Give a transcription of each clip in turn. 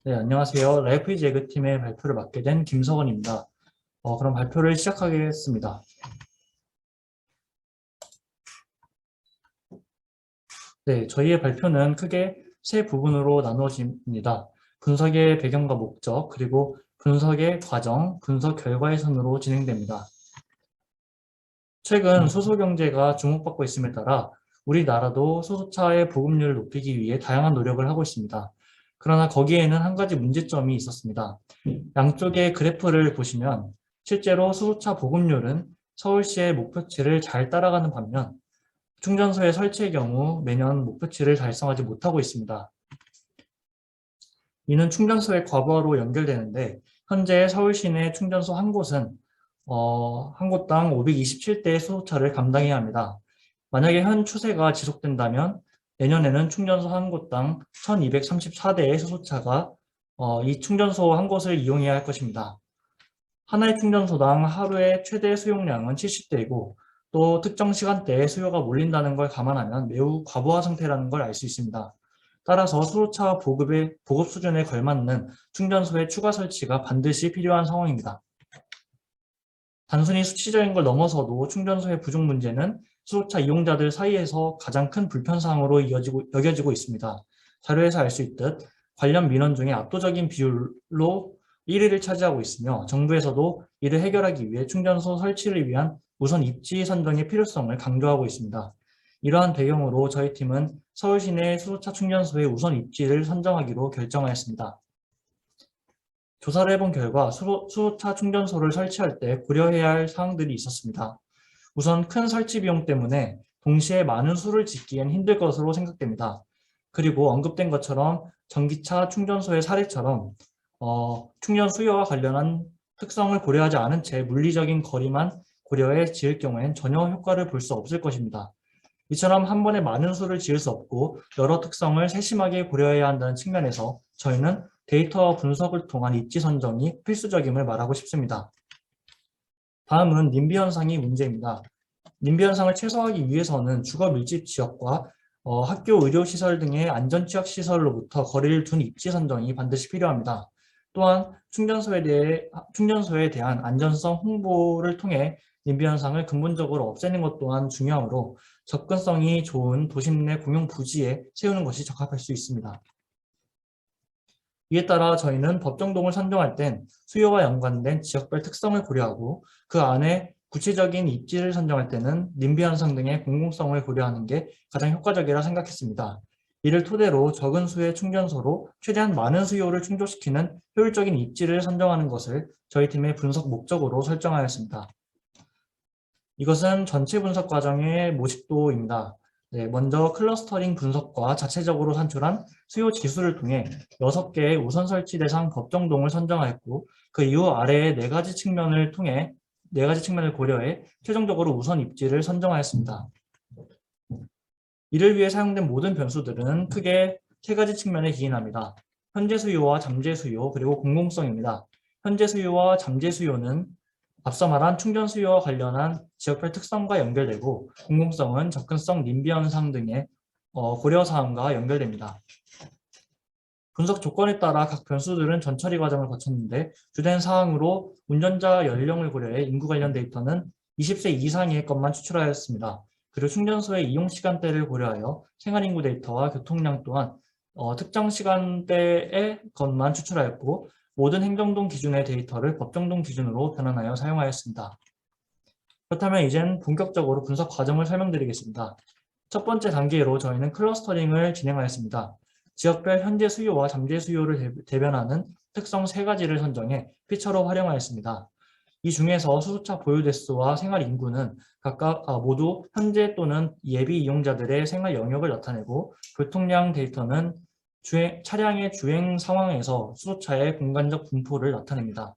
네, 안녕하세요. 라이프이즈 에그팀의 발표를 맡게 된 김석원입니다. 그럼 발표를 시작하겠습니다. 네, 저희의 발표는 크게 세 부분으로 나누어집니다. 분석의 배경과 목적, 그리고 분석의 과정, 분석 결과의 순으로 진행됩니다. 최근 수소 경제가 주목받고 있음에 따라 우리나라도 수소차의 보급률을 높이기 위해 다양한 노력을 하고 있습니다. 그러나 거기에는 한 가지 문제점이 있었습니다. 양쪽의 그래프를 보시면 실제로 수소차 보급률은 서울시의 목표치를 잘 따라가는 반면 충전소의 설치의 경우 매년 목표치를 달성하지 못하고 있습니다. 이는 충전소의 과부하로 연결되는데 현재 서울 시내 충전소 한 곳은 한 곳당 527대의 수소차를 감당해야 합니다. 만약에 현 추세가 지속된다면 내년에는 충전소 한 곳당 1234대의 수소차가 이 충전소 한 곳을 이용해야 할 것입니다. 하나의 충전소당 하루의 최대 수용량은 70대이고 또 특정 시간대에 수요가 몰린다는 걸 감안하면 매우 과부하 상태라는 걸 알 수 있습니다. 따라서 수소차 보급 수준에 걸맞는 충전소의 추가 설치가 반드시 필요한 상황입니다. 단순히 수치적인 걸 넘어서도 충전소의 부족 문제는 수소차 이용자들 사이에서 가장 큰 불편사항으로 여겨지고 있습니다. 자료에서 알 수 있듯 관련 민원 중에 압도적인 비율로 1위를 차지하고 있으며 정부에서도 이를 해결하기 위해 충전소 설치를 위한 우선 입지 선정의 필요성을 강조하고 있습니다. 이러한 배경으로 저희 팀은 서울 시내 수소차 충전소의 우선 입지를 선정하기로 결정하였습니다. 조사를 해본 결과 수소차 충전소를 설치할 때 고려해야 할 사항들이 있었습니다. 우선 큰 설치 비용 때문에 동시에 많은 수를 짓기엔 힘들 것으로 생각됩니다. 그리고 언급된 것처럼 전기차 충전소의 사례처럼 충전 수요와 관련한 특성을 고려하지 않은 채 물리적인 거리만 고려해 지을 경우엔 전혀 효과를 볼 수 없을 것입니다. 이처럼 한 번에 많은 수를 지을 수 없고 여러 특성을 세심하게 고려해야 한다는 측면에서 저희는 데이터 분석을 통한 입지 선정이 필수적임을 말하고 싶습니다. 다음은 님비 현상이 문제입니다. 님비 현상을 최소화하기 위해서는 주거 밀집 지역과 학교 의료시설 등의 안전취약 시설로부터 거리를 둔 입지 선정이 반드시 필요합니다. 또한 충전소에 대한 안전성 홍보를 통해 님비 현상을 근본적으로 없애는 것 또한 중요하므로 접근성이 좋은 도심 내 공용 부지에 세우는 것이 적합할 수 있습니다. 이에 따라 저희는 법정동을 선정할 땐 수요와 연관된 지역별 특성을 고려하고 그 안에 구체적인 입지를 선정할 때는 님비 현상 등의 공공성을 고려하는 게 가장 효과적이라 생각했습니다. 이를 토대로 적은 수의 충전소로 최대한 많은 수요를 충족시키는 효율적인 입지를 선정하는 것을 저희 팀의 분석 목적으로 설정하였습니다. 이것은 전체 분석 과정의 모집도입니다. 네, 먼저 클러스터링 분석과 자체적으로 산출한 수요 지수를 통해 6개의 우선 설치 대상 법정동을 선정하였고 그 이후 아래의 4가지 측면을 고려해 최종적으로 우선 입지를 선정하였습니다. 이를 위해 사용된 모든 변수들은 크게 3가지 측면에 기인합니다. 현재 수요와 잠재 수요 그리고 공공성입니다. 현재 수요와 잠재 수요는 앞서 말한 충전 수요와 관련한 지역별 특성과 연결되고 공공성은 접근성, 님비 현상 등의 고려사항과 연결됩니다. 분석 조건에 따라 각 변수들은 전처리 과정을 거쳤는데 주된 사항으로 운전자 연령을 고려해 인구 관련 데이터는 20세 이상의 것만 추출하였습니다. 그리고 충전소의 이용 시간대를 고려하여 생활인구 데이터와 교통량 또한 특정 시간대의 것만 추출하였고 모든 행정동 기준의 데이터를 법정동 기준으로 변환하여 사용하였습니다. 그렇다면 이젠 본격적으로 분석 과정을 설명드리겠습니다. 첫 번째 단계로 저희는 클러스터링을 진행하였습니다. 지역별 현재 수요와 잠재 수요를 대변하는 특성 3가지를 선정해 피처로 활용하였습니다. 이 중에서 수소차 보유 대수와 생활 인구는 각각 모두 현재 또는 예비 이용자들의 생활 영역을 나타내고 교통량 데이터는 차량의 주행 상황에서 수소차의 공간적 분포를 나타냅니다.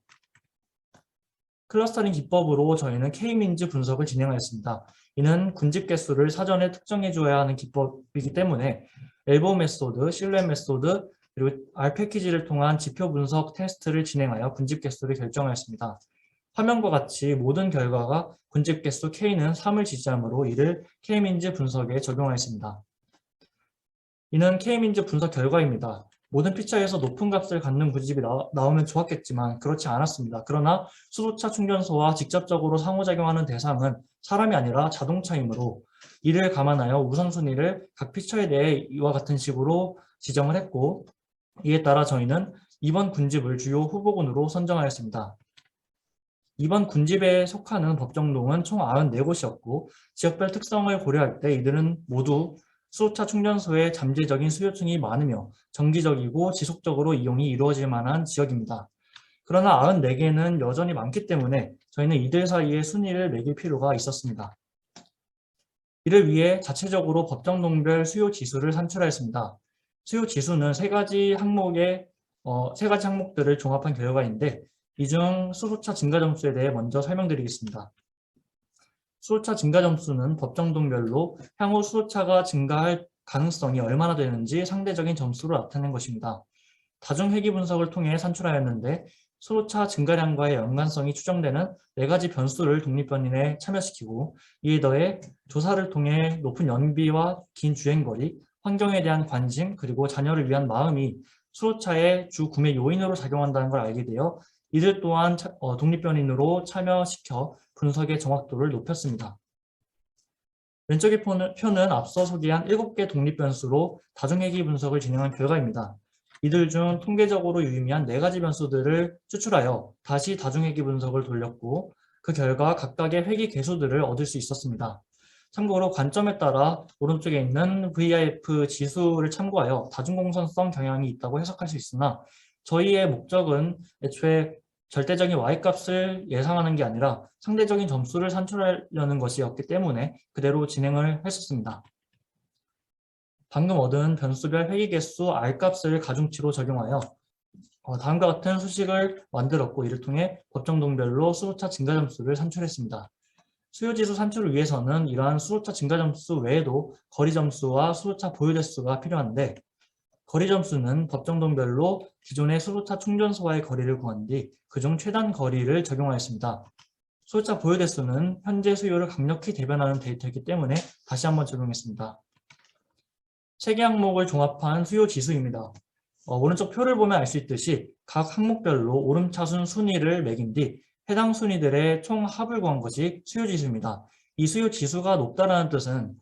클러스터링 기법으로 저희는 K-민즈 분석을 진행하였습니다. 이는 군집 개수를 사전에 특정해 줘야 하는 기법이기 때문에 엘보 메소드, 실루엣 메소드, 그리고 R 패키지를 통한 지표 분석 테스트를 진행하여 군집 개수를 결정하였습니다. 화면과 같이 모든 결과가 군집 개수 K는 3을 지지하므로 이를 K-민즈 분석에 적용하였습니다. 이는 K-민즈 분석 결과입니다. 모든 피처에서 높은 값을 갖는 부집이 나오면 좋았겠지만 그렇지 않았습니다. 그러나 수소차 충전소와 직접적으로 상호작용하는 대상은 사람이 아니라 자동차이므로 이를 감안하여 우선순위를 각 피처에 대해 이와 같은 식으로 지정을 했고, 이에 따라 저희는 이번 군집을 주요 후보군으로 선정하였습니다. 이번 군집에 속하는 법정동은 총 94곳이었고 지역별 특성을 고려할 때 이들은 모두 수소차 충전소의 잠재적인 수요층이 많으며 정기적이고 지속적으로 이용이 이루어질 만한 지역입니다. 그러나 94개는 여전히 많기 때문에 저희는 이들 사이에 순위를 매길 필요가 있었습니다. 이를 위해 자체적으로 법정동별 수요 지수를 산출하였습니다. 수요 지수는 세 가지 항목들을 종합한 결과인데, 이 중 수소차 증가 점수에 대해 먼저 설명드리겠습니다. 수소차 증가 점수는 법정동별로 향후 수소차가 증가할 가능성이 얼마나 되는지 상대적인 점수로 나타낸 것입니다. 다중회귀 분석을 통해 산출하였는데, 수소차 증가량과의 연관성이 추정되는 4가지 변수를 독립변인에 참여시키고, 이에 더해 조사를 통해 높은 연비와 긴 주행거리, 환경에 대한 관심, 그리고 자녀를 위한 마음이 수소차의 주 구매 요인으로 작용한다는 걸 알게 되어 이들 또한 독립변인으로 참여시켜 분석의 정확도를 높였습니다. 왼쪽의 표는 앞서 소개한 7개 독립변수로 다중회귀 분석을 진행한 결과입니다. 이들 중 통계적으로 유의미한 4가지 변수들을 추출하여 다시 다중회귀 분석을 돌렸고, 그 결과 각각의 회귀 개수들을 얻을 수 있었습니다. 참고로 관점에 따라 오른쪽에 있는 VIF 지수를 참고하여 다중공선성 경향이 있다고 해석할 수 있으나, 저희의 목적은 애초에 절대적인 Y값을 예상하는 게 아니라 상대적인 점수를 산출하려는 것이었기 때문에 그대로 진행을 했었습니다. 방금 얻은 변수별 회귀 개수 R값을 가중치로 적용하여 다음과 같은 수식을 만들었고, 이를 통해 법정동별로 수소차 증가 점수를 산출했습니다. 수요지수 산출을 위해서는 이러한 수소차 증가 점수 외에도 거리 점수와 수소차 보유 대수가 필요한데, 거리 점수는 법정동별로 기존의 수소차 충전소와의 거리를 구한 뒤 그중 최단 거리를 적용하였습니다. 수소차 보유 대수는 현재 수요를 강력히 대변하는 데이터이기 때문에 다시 한번 적용했습니다. 3개 항목을 종합한 수요 지수입니다. 오른쪽 표를 보면 알 수 있듯이 각 항목별로 오름차순 순위를 매긴 뒤 해당 순위들의 총 합을 구한 것이 수요 지수입니다. 이 수요 지수가 높다는 뜻은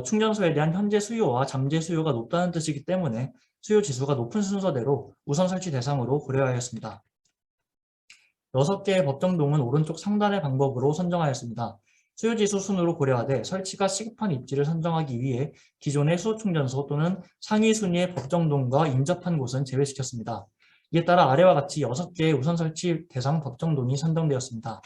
충전소에 대한 현재 수요와 잠재 수요가 높다는 뜻이기 때문에 수요 지수가 높은 순서대로 우선 설치 대상으로 고려하였습니다. 6개의 법정동은 오른쪽 상단의 방법으로 선정하였습니다. 수요지수 순으로 고려하되 설치가 시급한 입지를 선정하기 위해 기존의 수소충전소 또는 상위 순위의 법정동과 인접한 곳은 제외시켰습니다. 이에 따라 아래와 같이 6개의 우선 설치 대상 법정동이 선정되었습니다.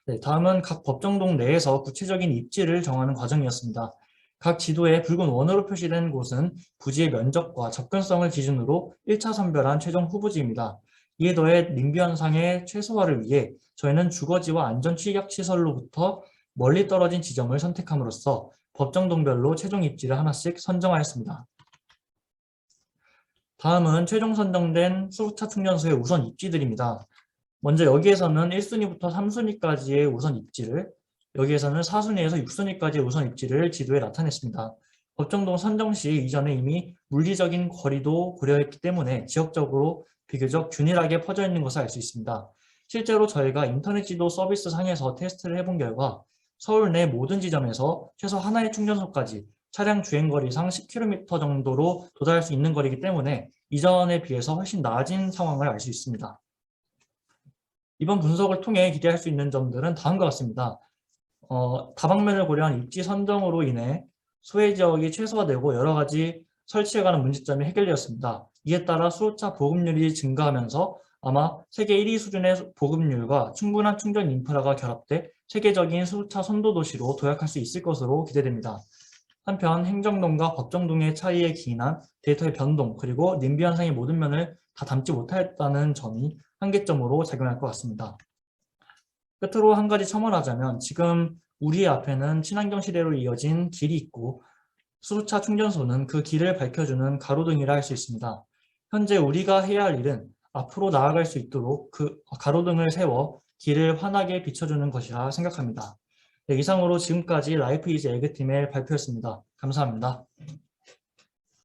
네, 다음은 각 법정동 내에서 구체적인 입지를 정하는 과정이었습니다. 각 지도에 붉은 원으로 표시된 곳은 부지의 면적과 접근성을 기준으로 1차 선별한 최종 후보지입니다. 이에 더해 림비 현상의 최소화를 위해 저희는 주거지와 안전취약시설로부터 멀리 떨어진 지점을 선택함으로써 법정동별로 최종 입지를 하나씩 선정하였습니다. 다음은 최종 선정된 수소차 충전소의 우선 입지들입니다. 먼저 여기에서는 1순위부터 3순위까지의 우선 입지를, 여기에서는 4순위에서 6순위까지의 우선 입지를 지도에 나타냈습니다. 법정동 선정 시 이전에 이미 물리적인 거리도 고려했기 때문에 지역적으로 비교적 균일하게 퍼져 있는 것을 알 수 있습니다. 실제로 저희가 인터넷 지도 서비스 상에서 테스트를 해본 결과 서울 내 모든 지점에서 최소 하나의 충전소까지 차량 주행거리상 10km 정도로 도달할 수 있는 거리이기 때문에 이전에 비해서 훨씬 낮은 상황을 알 수 있습니다. 이번 분석을 통해 기대할 수 있는 점들은 다음과 같습니다. 다방면을 고려한 입지 선정으로 인해 소외 지역이 최소화되고 여러 가지 설치에 관한 문제점이 해결되었습니다. 이에 따라 수소차 보급률이 증가하면서 아마 세계 1위 수준의 보급률과 충분한 충전 인프라가 결합돼 세계적인 수소차 선도 도시로 도약할 수 있을 것으로 기대됩니다. 한편 행정동과 법정동의 차이에 기인한 데이터의 변동, 그리고 님비 현상의 모든 면을 다 담지 못했다는 점이 한계점으로 작용할 것 같습니다. 끝으로 한 가지 첨언하자면, 지금 우리 앞에는 친환경 시대로 이어진 길이 있고 수소차 충전소는 그 길을 밝혀주는 가로등이라 할 수 있습니다. 현재 우리가 해야 할 일은 앞으로 나아갈 수 있도록 그 가로등을 세워 길을 환하게 비춰주는 것이라 생각합니다. 네, 이상으로 지금까지 라이프 이즈 에그팀의 발표였습니다. 감사합니다.